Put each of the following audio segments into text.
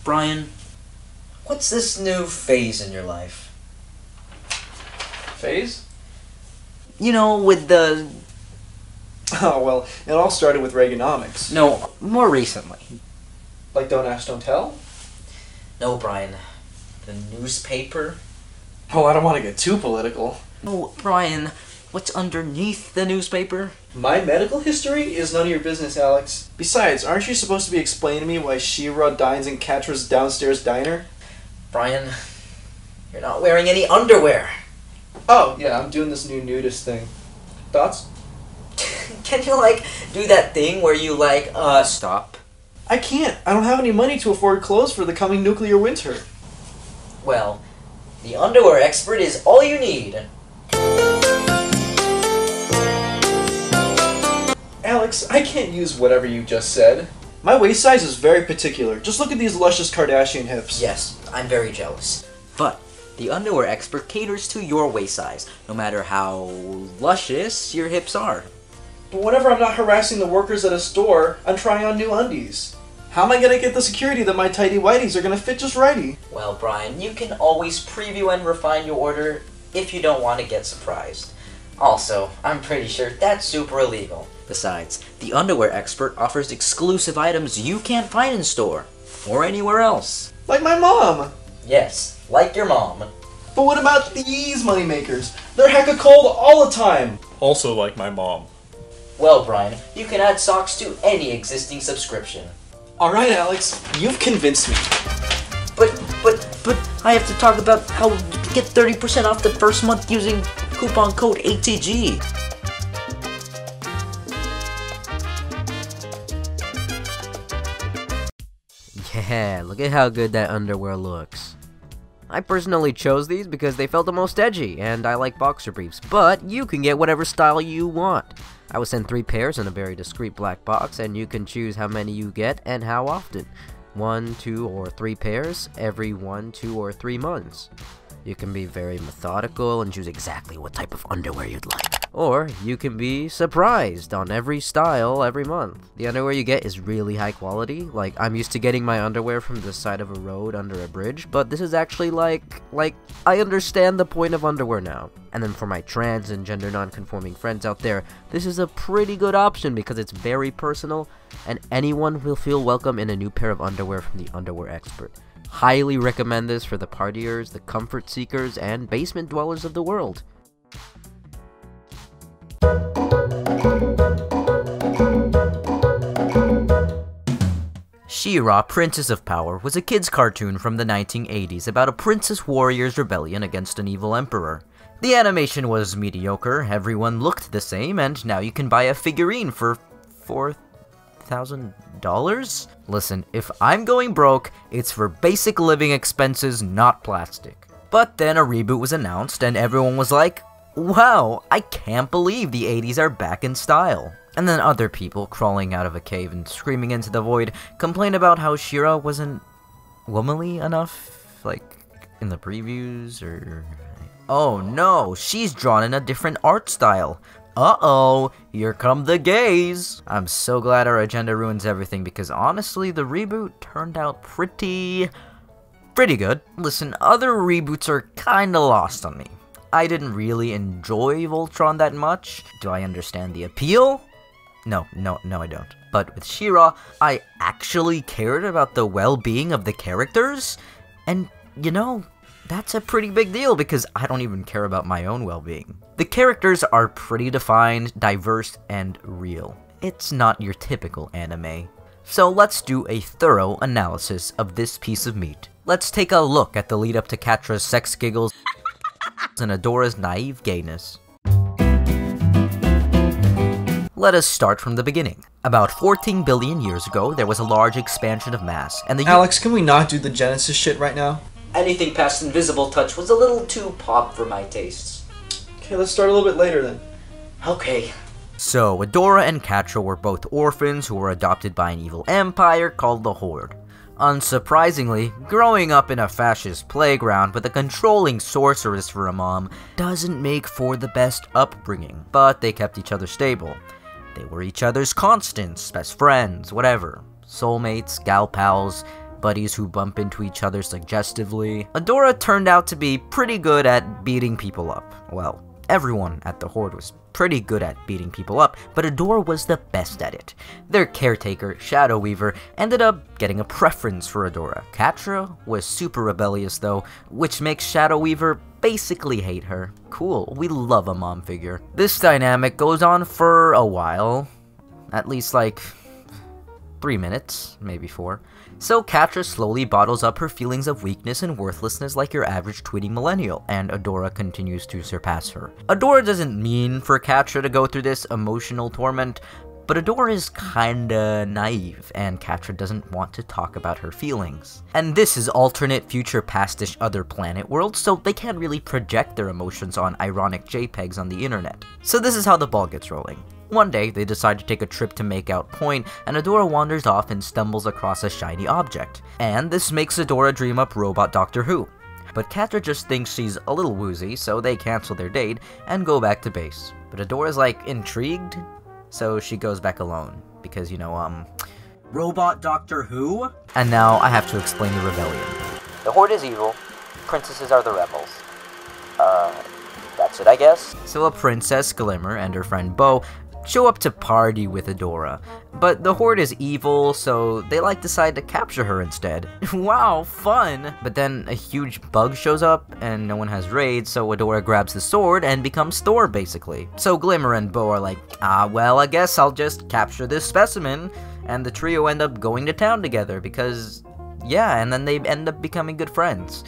Brian, what's this new phase in your life? Phase? You know, with the... Oh, well, it all started with Reaganomics. No, more recently. Like Don't Ask, Don't Tell? No, Brian. The newspaper? Oh, I don't want to get too political. No, Brian, what's underneath the newspaper? My medical history is none of your business, Alex. Besides, aren't you supposed to be explaining to me why She-Ra dines in Catra's downstairs diner? Brian, you're not wearing any underwear. Oh, yeah, I'm doing this new nudist thing. Thoughts? Can you, do that thing where you, stop? I can't. I don't have any money to afford clothes for the coming nuclear winter. Well, the underwear expert is all you need. Alex, I can't use whatever you just said. My waist size is very particular. Just look at these luscious Kardashian hips. Yes, I'm very jealous. But the underwear expert caters to your waist size, no matter how luscious your hips are. But whenever I'm not harassing the workers at a store, I'm trying on new undies. How am I gonna get the security that my tighty whities are gonna fit just righty? Well, Brian, you can always preview and refine your order if you don't want to get surprised. Also, I'm pretty sure that's super illegal. Besides, the underwear expert offers exclusive items you can't find in store or anywhere else. Like my mom! Yes, like your mom. But what about these moneymakers? They're hecka cold all the time! Also like my mom. Well, Brian, you can add socks to any existing subscription. Alright, Alex, you've convinced me. But I have to talk about how you can get 30% off the first month using coupon code ATG. Yeah, look at how good that underwear looks. I personally chose these because they felt the most edgy, and I like boxer briefs, but you can get whatever style you want. I was sent 3 pairs in a very discreet black box, and you can choose how many you get and how often. 1, 2, or 3 pairs every 1, 2, or 3 months. You can be very methodical and choose exactly what type of underwear you'd like. Or you can be surprised on every style every month. The underwear you get is really high quality. Like, I'm used to getting my underwear from the side of a road under a bridge, but this is actually like I understand the point of underwear now. And then for my trans and gender non-conforming friends out there, this is a pretty good option because it's very personal and anyone will feel welcome in a new pair of underwear from the underwear expert. Highly recommend this for the partiers, the comfort seekers, and basement dwellers of the world. She-Ra, Princess of Power was a kid's cartoon from the 1980s about a princess warrior's rebellion against an evil emperor. The animation was mediocre, everyone looked the same, and now you can buy a figurine for $4,000? Listen, if I'm going broke, it's for basic living expenses, not plastic. But then a reboot was announced, and everyone was like, wow, I can't believe the 80s are back in style. And then other people, crawling out of a cave and screaming into the void, complained about how She-Ra wasn't womanly enough, like, in the previews, or... Oh no, she's drawn in a different art style. Uh-oh, here come the gays. I'm so glad our agenda ruins everything because honestly, the reboot turned out pretty good. Listen, other reboots are kinda lost on me. I didn't really enjoy Voltron that much. Do I understand the appeal? No, I don't. But with She-Ra, I actually cared about the well-being of the characters, and you know, that's a pretty big deal because I don't even care about my own well-being. The characters are pretty defined, diverse, and real. It's not your typical anime. So let's do a thorough analysis of this piece of meat. Let's take a look at the lead up to Catra's sex giggles and Adora's naive gayness. Let us start from the beginning. About 14 billion years ago, there was a large expansion of mass, and the— Alex, can we not do the Genesis shit right now? Anything past Invisible Touch was a little too pop for my tastes. Okay, let's start a little bit later then. Okay. So, Adora and Catra were both orphans who were adopted by an evil empire called the Horde. Unsurprisingly, growing up in a fascist playground with a controlling sorceress for a mom doesn't make for the best upbringing, but they kept each other stable. They were each other's constants, best friends, whatever. Soulmates, gal pals, buddies who bump into each other suggestively. Adora turned out to be pretty good at beating people up. Well, everyone at the Horde was pretty good at beating people up, but Adora was the best at it. Their caretaker, Shadow Weaver, ended up getting a preference for Adora. Catra was super rebellious though, which makes Shadow Weaver basically hate her. Cool, we love a mom figure. This dynamic goes on for a while, at least like 3 minutes, maybe 4. So Catra slowly bottles up her feelings of weakness and worthlessness like your average tweeting millennial, and Adora continues to surpass her. Adora doesn't mean for Catra to go through this emotional torment, but Adora is kinda naive, and Catra doesn't want to talk about her feelings. And this is alternate future pastish other planet world, so they can't really project their emotions on ironic JPEGs on the internet. So this is how the ball gets rolling. One day, they decide to take a trip to Makeout Point, and Adora wanders off and stumbles across a shiny object. And this makes Adora dream up Robot Doctor Who. But Catra just thinks she's a little woozy, so they cancel their date and go back to base. But Adora's like intrigued, so she goes back alone. Because, you know, Robot Doctor Who? And now I have to explain the rebellion. The Horde is evil, princesses are the rebels. That's it, I guess? So a Princess Glimmer and her friend Bo show up to party with Adora, but the Horde is evil, so they decide to capture her instead. Wow, fun! But then a huge bug shows up, and no one has raids, so Adora grabs the sword and becomes Thor, basically. So Glimmer and Bo are like, well, I guess I'll just capture this specimen, and the trio end up going to town together, because, yeah, and then they end up becoming good friends.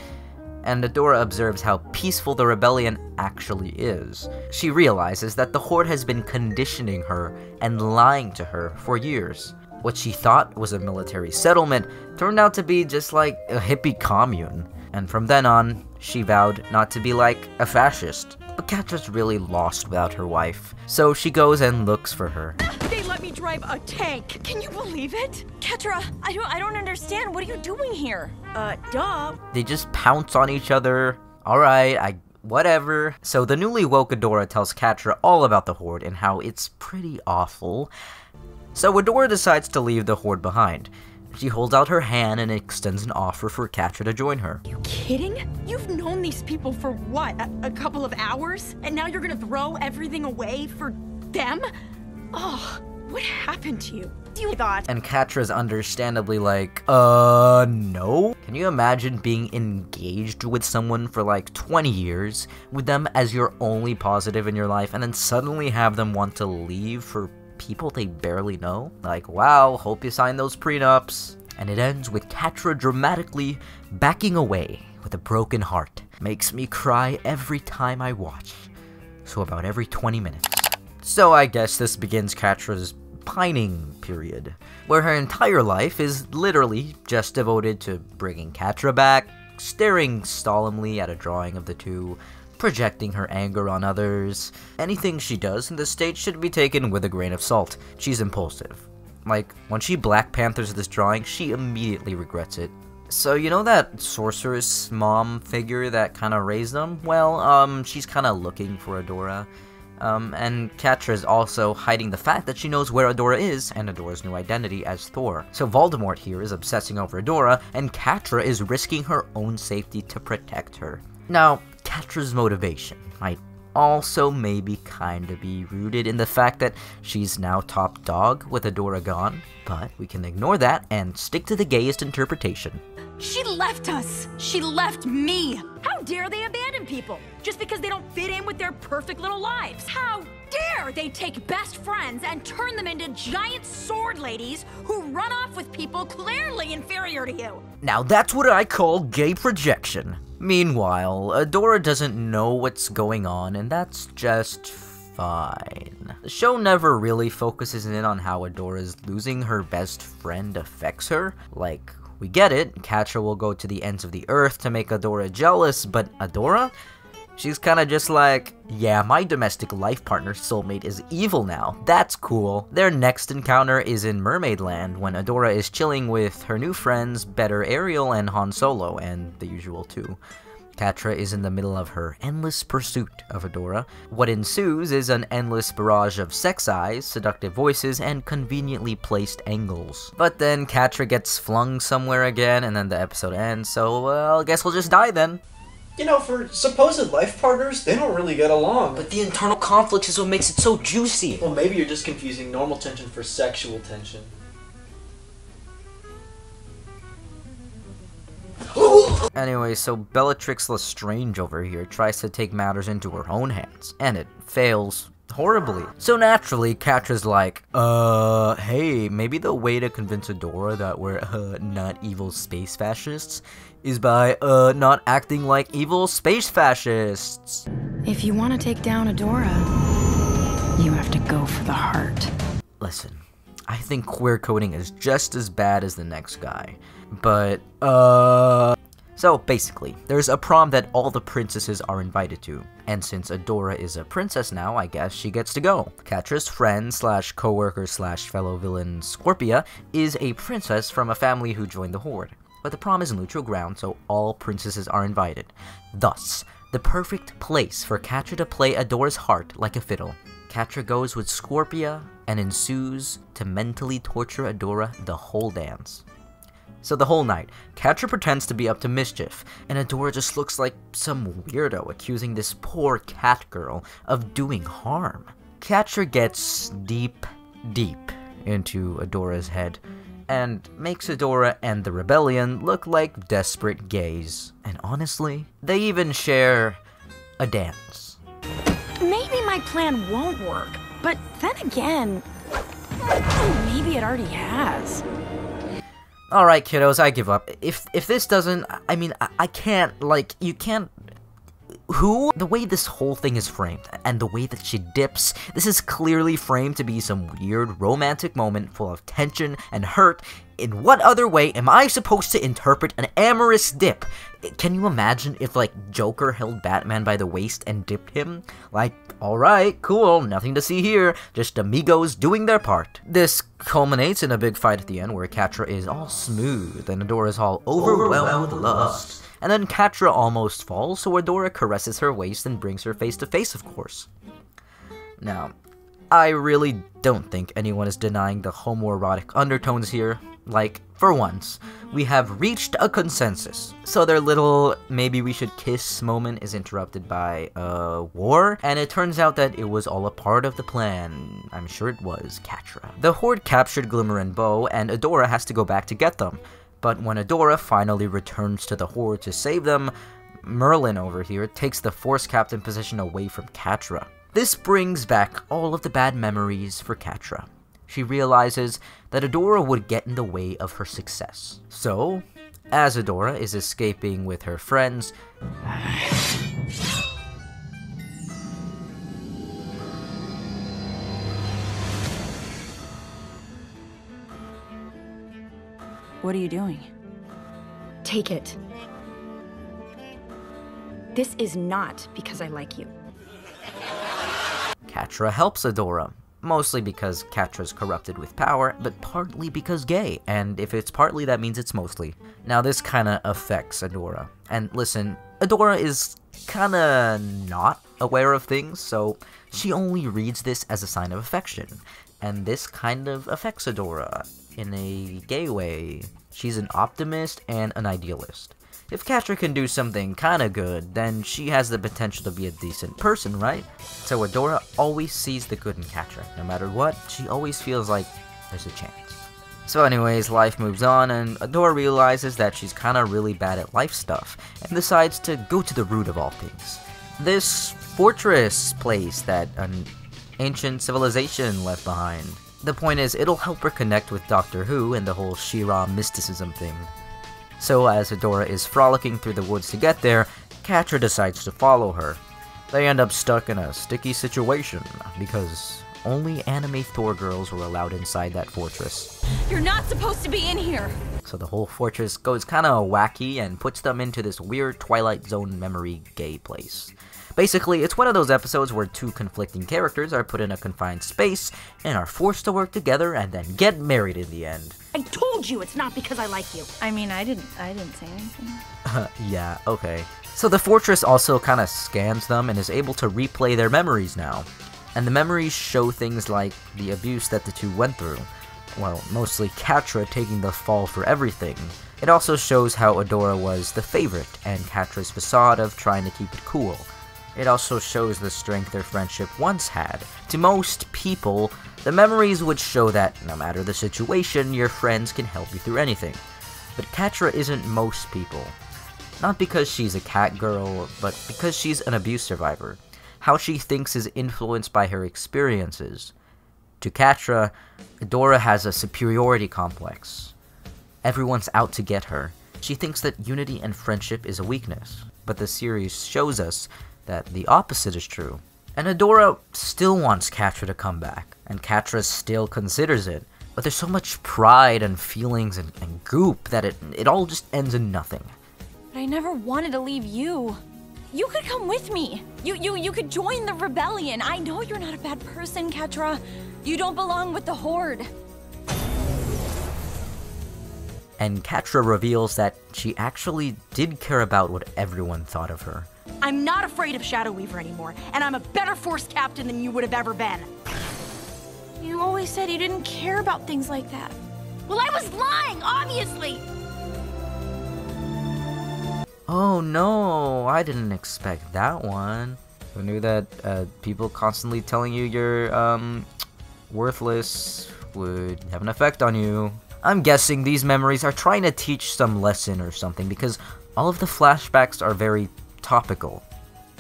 And Adora observes how peaceful the rebellion actually is. She realizes that the Horde has been conditioning her and lying to her for years. What she thought was a military settlement turned out to be just like a hippie commune. And from then on, she vowed not to be like a fascist. But Catra's really lost without her wife, so she goes and looks for her. They let me drive a tank. Can you believe it? Catra, I don't understand. What are you doing here? Duh. They just pounce on each other. Alright, whatever. So the newly woke Adora tells Catra all about the Horde and how it's pretty awful. So Adora decides to leave the Horde behind. She holds out her hand and extends an offer for Catra to join her. You kidding? You've known these people for what, a couple of hours? And now you're gonna throw everything away for them? Oh, what happened to you? You thought. And Catra's understandably like, no? Can you imagine being engaged with someone for like 20 years, with them as your only positive in your life, and then suddenly have them want to leave for people they barely know? Like, wow, hope you sign those prenups. And it ends with Catra dramatically backing away with a broken heart. Makes me cry every time I watch. So about every 20 minutes. So I guess this begins Catra's pining period, where her entire life is literally just devoted to bringing Catra back, staring solemnly at a drawing of the two, projecting her anger on others. Anything she does in this state should be taken with a grain of salt. She's impulsive. Like, when she Black Panthers this drawing, she immediately regrets it. So, you know that sorceress mom figure that kinda raised them? Well, she's kinda looking for Adora. And Catra is also hiding the fact that she knows where Adora is, and Adora's new identity as Thor. So Voldemort here is obsessing over Adora, and Catra is risking her own safety to protect her. Now, Catra's motivation might also maybe kinda be rooted in the fact that she's now top dog with Adora gone, but we can ignore that and stick to the gayest interpretation. She left us. She left me. How dare they abandon people just because they don't fit in with their perfect little lives? How dare they take best friends and turn them into giant sword ladies who run off with people clearly inferior to you? Now that's what I call gay projection. Meanwhile, Adora doesn't know what's going on, and that's just fine. The show never really focuses in on how Adora's losing her best friend affects her. Like, we get it, Catra will go to the ends of the earth to make Adora jealous, but Adora? She's kinda just like, yeah, my domestic life partner soulmate is evil now. That's cool. Their next encounter is in Mermaid Land, when Adora is chilling with her new friends, Better Ariel and Han Solo, and the usual two. Catra is in the middle of her endless pursuit of Adora. What ensues is an endless barrage of sex eyes, seductive voices, and conveniently placed angles. But then Catra gets flung somewhere again, and then the episode ends, so, well, I guess we'll just die then. You know, for supposed life partners, they don't really get along. But the internal conflict is what makes it so juicy. Well, maybe you're just confusing normal tension for sexual tension. Anyway, so Bellatrix Lestrange over here tries to take matters into her own hands, and it fails horribly. So naturally, Catra's like, hey, maybe the way to convince Adora that we're, not evil space fascists is by, not acting like evil space fascists. If you want to take down Adora, you have to go for the heart. Listen, I think queer coding is just as bad as the next guy, but, So basically, there's a prom that all the princesses are invited to, and since Adora is a princess now, I guess she gets to go. Catra's friend slash co-worker slash fellow villain Scorpia is a princess from a family who joined the Horde. But the prom is neutral ground, so all princesses are invited. Thus, the perfect place for Catra to play Adora's heart like a fiddle. Catra goes with Scorpia and ensues to mentally torture Adora the whole dance. So the whole night, Catra pretends to be up to mischief, and Adora just looks like some weirdo accusing this poor cat girl of doing harm. Catra gets deep into Adora's head, and makes Adora and the rebellion look like desperate gays. And honestly, they even share a dance. Maybe my plan won't work, but then again, maybe it already has. Alright, kiddos, I give up. If this doesn't, I mean, I can't, like, you can't... Who? The way this whole thing is framed, and the way that she dips, this is clearly framed to be some weird romantic moment full of tension and hurt. In what other way am I supposed to interpret an amorous dip? Can you imagine if, like, Joker held Batman by the waist and dipped him? Like, alright, cool, nothing to see here, just amigos doing their part. This culminates in a big fight at the end where Catra is all smooth and Adora is all overwhelmed with lust. And then Catra almost falls, so Adora caresses her waist and brings her face to face, of course. Now, I really don't think anyone is denying the homoerotic undertones here. Like, for once, we have reached a consensus. So their little maybe we should kiss moment is interrupted by war, and it turns out that it was all a part of the plan. I'm sure it was Catra. The Horde captured Glimmer and Bow, and Adora has to go back to get them. But when Adora finally returns to the Horde to save them, Merlin over here takes the Force Captain position away from Catra. This brings back all of the bad memories for Catra. She realizes that Adora would get in the way of her success. So, as Adora is escaping with her friends, What are you doing? Take it. This is not because I like you. Catra helps Adora. Mostly because Catra's corrupted with power, but partly because gay, and if it's partly, that means it's mostly. Now this kinda affects Adora. And listen, Adora is kinda not aware of things, so she only reads this as a sign of affection. And this kind of affects Adora in a gay way. She's an optimist and an idealist. If Catra can do something kinda good, then she has the potential to be a decent person, right? So Adora always sees the good in Catra. No matter what, she always feels like there's a chance. So anyways, life moves on, and Adora realizes that she's kinda really bad at life stuff, and decides to go to the root of all things. This fortress place that an ancient civilization left behind. The point is, it'll help her connect with Doctor Who and the whole She-Ra mysticism thing. So as Adora is frolicking through the woods to get there, Catra decides to follow her. They end up stuck in a sticky situation, because only anime Thor girls were allowed inside that fortress. You're not supposed to be in here! So the whole fortress goes kinda wacky and puts them into this weird Twilight Zone memory gay place. Basically, it's one of those episodes where two conflicting characters are put in a confined space and are forced to work together and then get married in the end. I told you it's not because I like you. I mean, I didn't say anything. Yeah, okay. So the fortress also kind of scans them and is able to replay their memories now. And the memories show things like the abuse that the two went through. Well, mostly Catra taking the fall for everything. It also shows how Adora was the favorite, and Catra's facade of trying to keep it cool. It also shows the strength their friendship once had. To most people, the memories would show that, no matter the situation, your friends can help you through anything. But Catra isn't most people. Not because she's a cat girl, but because she's an abuse survivor. How she thinks is influenced by her experiences. To Catra, Adora has a superiority complex. Everyone's out to get her. She thinks that unity and friendship is a weakness, but the series shows us that the opposite is true. And Adora still wants Catra to come back, and Catra still considers it, but there's so much pride and feelings and goop that it all just ends in nothing. But I never wanted to leave you. You could come with me. You could join the rebellion. I know you're not a bad person, Catra. You don't belong with the Horde. And Catra reveals that she actually did care about what everyone thought of her. I'm not afraid of Shadow Weaver anymore, and I'm a better Force captain than you would have ever been. You always said you didn't care about things like that. Well, I was lying, obviously! Oh no, I didn't expect that one. Who knew that people constantly telling you you're worthless would have an effect on you? I'm guessing these memories are trying to teach some lesson or something, because all of the flashbacks are very topical.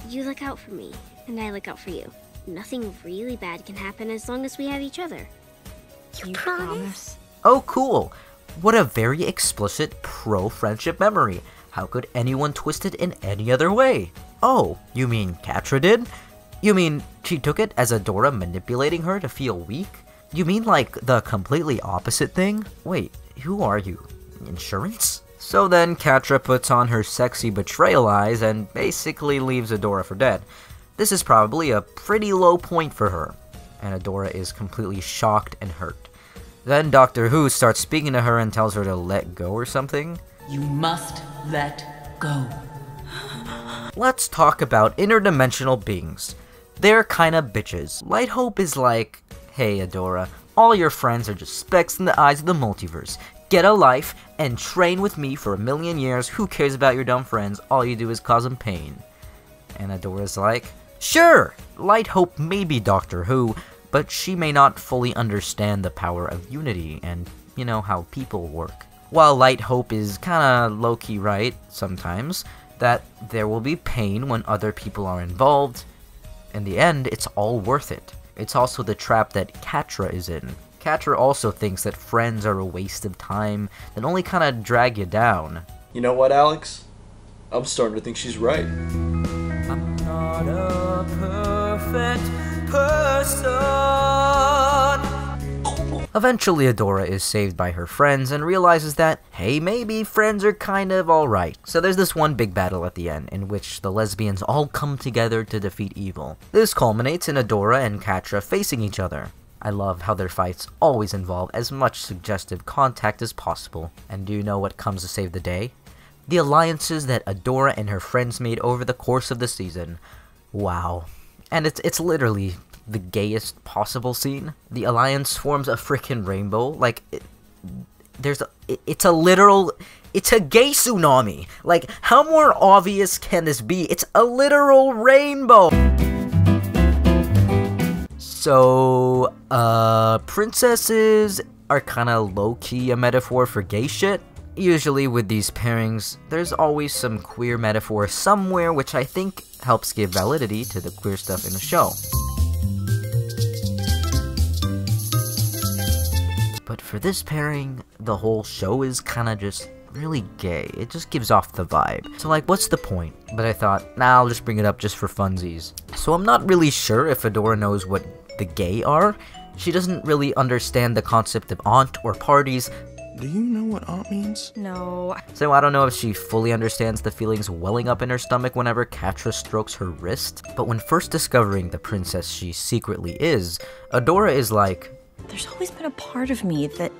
You look out for me, and I look out for you. Nothing really bad can happen as long as we have each other. You promise? Oh cool! What a very explicit pro-friendship memory. How could anyone twist it in any other way? Oh, you mean Catra did? You mean she took it as Adora manipulating her to feel weak? You mean like the completely opposite thing? Wait, who are you? Insurance? So then Catra puts on her sexy betrayal eyes and basically leaves Adora for dead. This is probably a pretty low point for her, and Adora is completely shocked and hurt. Then Doctor Who starts speaking to her and tells her to let go or something. You must let go. Let's talk about interdimensional beings. They're kinda bitches. Light Hope is like, hey Adora, all your friends are just specks in the eyes of the multiverse. Get a life and train with me for 1,000,000 years. Who cares about your dumb friends? All you do is cause them pain. And Adora's like, sure, Light Hope may be Doctor Who, but she may not fully understand the power of unity and, you know, how people work. While Light Hope is kinda low-key right, sometimes, that there will be pain when other people are involved, in the end, it's all worth it. It's also the trap that Catra is in. Catra also thinks that friends are a waste of time that only kinda drag you down. You know what, Alex? I'm starting to think she's right. I'm not a perfect person. Eventually, Adora is saved by her friends and realizes that, hey, maybe friends are kind of alright. So there's this one big battle at the end, in which the lesbians all come together to defeat evil. This culminates in Adora and Catra facing each other. I love how their fights always involve as much suggestive contact as possible. And do you know what comes to save the day? The alliances that Adora and her friends made over the course of the season. Wow. And it's literally the gayest possible scene. The alliance forms a freaking rainbow. Like, it's a gay tsunami. Like, how more obvious can this be? It's a literal rainbow. So, princesses are kinda low-key a metaphor for gay shit. Usually with these pairings, there's always some queer metaphor somewhere, which I think helps give validity to the queer stuff in the show. But for this pairing, the whole show is kinda just really gay. It just gives off the vibe. So like, what's the point? But I thought, nah, I'll just bring it up just for funsies. So I'm not really sure if Adora knows what the gay are. She doesn't really understand the concept of aunt or parties. Do you know what aunt means? No. So I don't know if she fully understands the feelings welling up in her stomach whenever Catra strokes her wrist. But when first discovering the princess she secretly is, Adora is like, There's always been a part of me that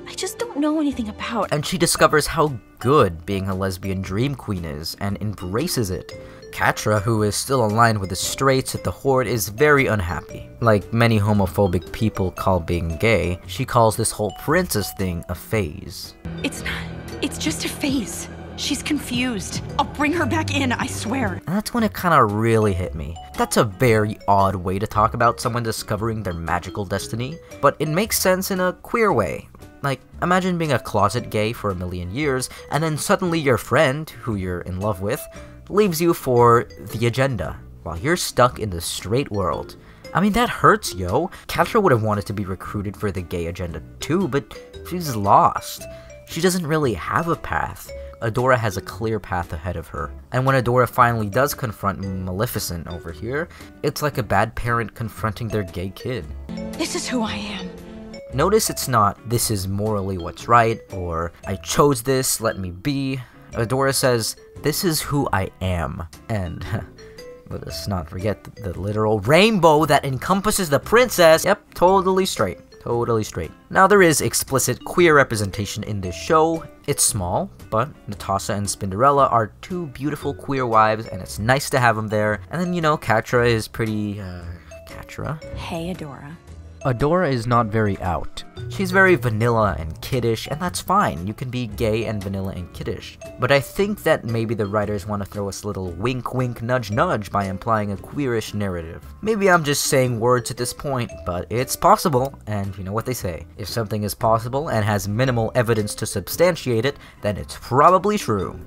I just don't know anything about. and she discovers how good being a lesbian dream queen is, and embraces it. Catra, who is still aligned with the straights at the Horde, is very unhappy. Like many homophobic people call being gay, she calls this whole princess thing a phase. It's not. It's just a phase. She's confused. I'll bring her back in, I swear. And that's when it kinda really hit me. That's a very odd way to talk about someone discovering their magical destiny, but it makes sense in a queer way. Like, imagine being a closet gay for a million years, and then suddenly your friend, who you're in love with, leaves you for the agenda, while you're stuck in the straight world. I mean, that hurts, yo. Catra would have wanted to be recruited for the gay agenda too, but she's lost. She doesn't really have a path. Adora has a clear path ahead of her. And when Adora finally does confront Maleficent over here, it's like a bad parent confronting their gay kid. This is who I am. Notice it's not, "This is morally what's right," or "I chose this, let me be." Adora says, "This is who I am." And let us not forget the literal rainbow that encompasses the princess. Yep, totally straight. Totally straight. Now, there is explicit queer representation in this show. It's small, but Natasha and Spinderella are two beautiful queer wives, and it's nice to have them there. And then, you know, Catra is pretty, Catra? Hey, Adora. Adora is not very out. She's very vanilla and kiddish, and that's fine. You can be gay and vanilla and kiddish. But I think that maybe the writers want to throw us a little wink wink nudge nudge by implying a queerish narrative. Maybe I'm just saying words at this point, but it's possible, and you know what they say. If something is possible and has minimal evidence to substantiate it, then it's probably true.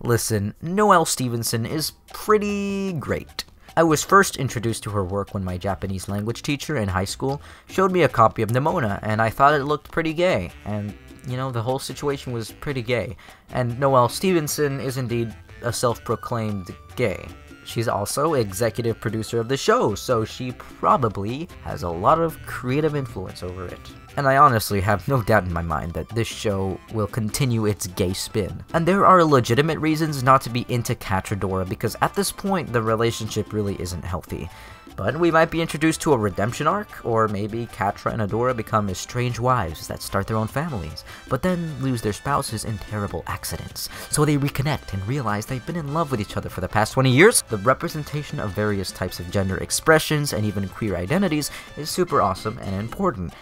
Listen, Noelle Stevenson is pretty great. I was first introduced to her work when my Japanese language teacher in high school showed me a copy of Nimona, and I thought it looked pretty gay, and, you know, the whole situation was pretty gay. And Noelle Stevenson is indeed a self-proclaimed gay. She's also executive producer of the show, so she probably has a lot of creative influence over it. And I honestly have no doubt in my mind that this show will continue its gay spin. And there are legitimate reasons not to be into Catradora, because at this point the relationship really isn't healthy. But we might be introduced to a redemption arc, or maybe Catra and Adora become estranged wives that start their own families, but then lose their spouses in terrible accidents. So they reconnect and realize they've been in love with each other for the past 20 years. The representation of various types of gender expressions and even queer identities is super awesome and important.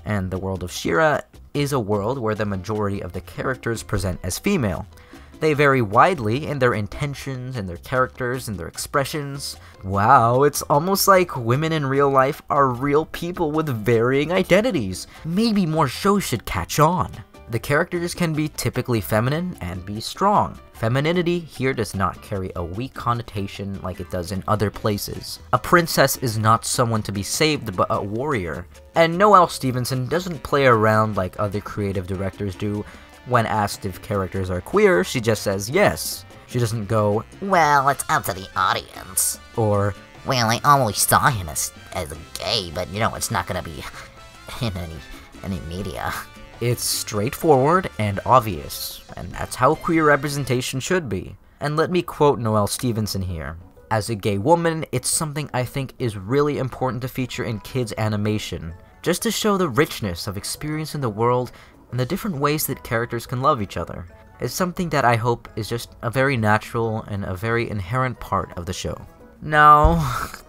And the world of She-Ra is a world where the majority of the characters present as female. They vary widely in their intentions and their characters and their expressions. Wow, it's almost like women in real life are real people with varying identities. Maybe more shows should catch on. The characters can be typically feminine and be strong. Femininity here does not carry a weak connotation like it does in other places. A princess is not someone to be saved, but a warrior. And Noelle Stevenson doesn't play around like other creative directors do. When asked if characters are queer, she just says yes. She doesn't go, "Well, it's up to the audience." Or, "Well, I always saw him as a gay, but you know, it's not gonna be in any media." It's straightforward and obvious, and that's how queer representation should be. And let me quote Noelle Stevenson here. "As a gay woman, it's something I think is really important to feature in kids' animation, just to show the richness of experience in the world and the different ways that characters can love each other. It's something that I hope is just a very natural and a very inherent part of the show." Now,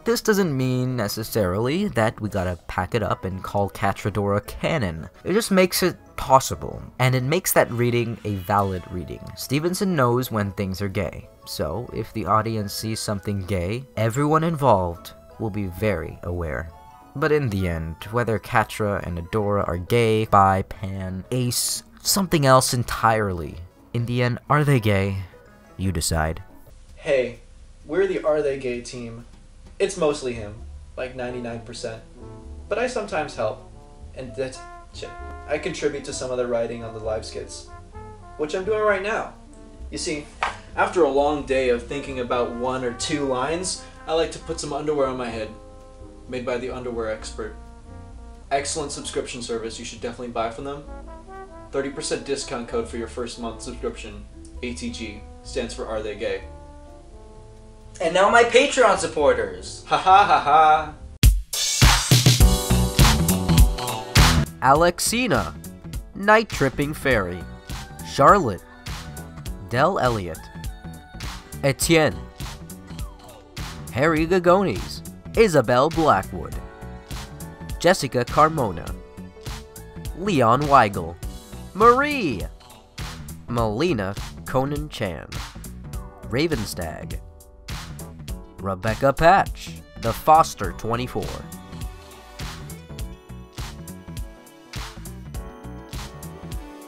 this doesn't mean necessarily that we gotta pack it up and call Catradora canon. It just makes it possible, and it makes that reading a valid reading. Stevenson knows when things are gay, so if the audience sees something gay, everyone involved will be very aware. But in the end, whether Catra and Adora are gay, bi, pan, ace, something else entirely, in the end, are they gay? You decide. Hey, we're the Are They Gay team. It's mostly him, like 99%. But I sometimes help, and that's shit. I contribute to some of the writing on the live skits, which I'm doing right now. You see, after a long day of thinking about 1 or 2 lines, I like to put some underwear on my head. Made by the Underwear Expert. Excellent subscription service, you should definitely buy from them. 30% discount code for your first month subscription. ATG stands for Are They Gay? And now my Patreon supporters. Ha ha ha ha. Alexina, Night Tripping Fairy, Charlotte, Del Elliott, Etienne, Harry Gagones, Isabel Blackwood, Jessica Carmona, Leon Weigel, Marie, Melina Conan Chan, Ravenstag, Rebecca Patch, The Foster 24,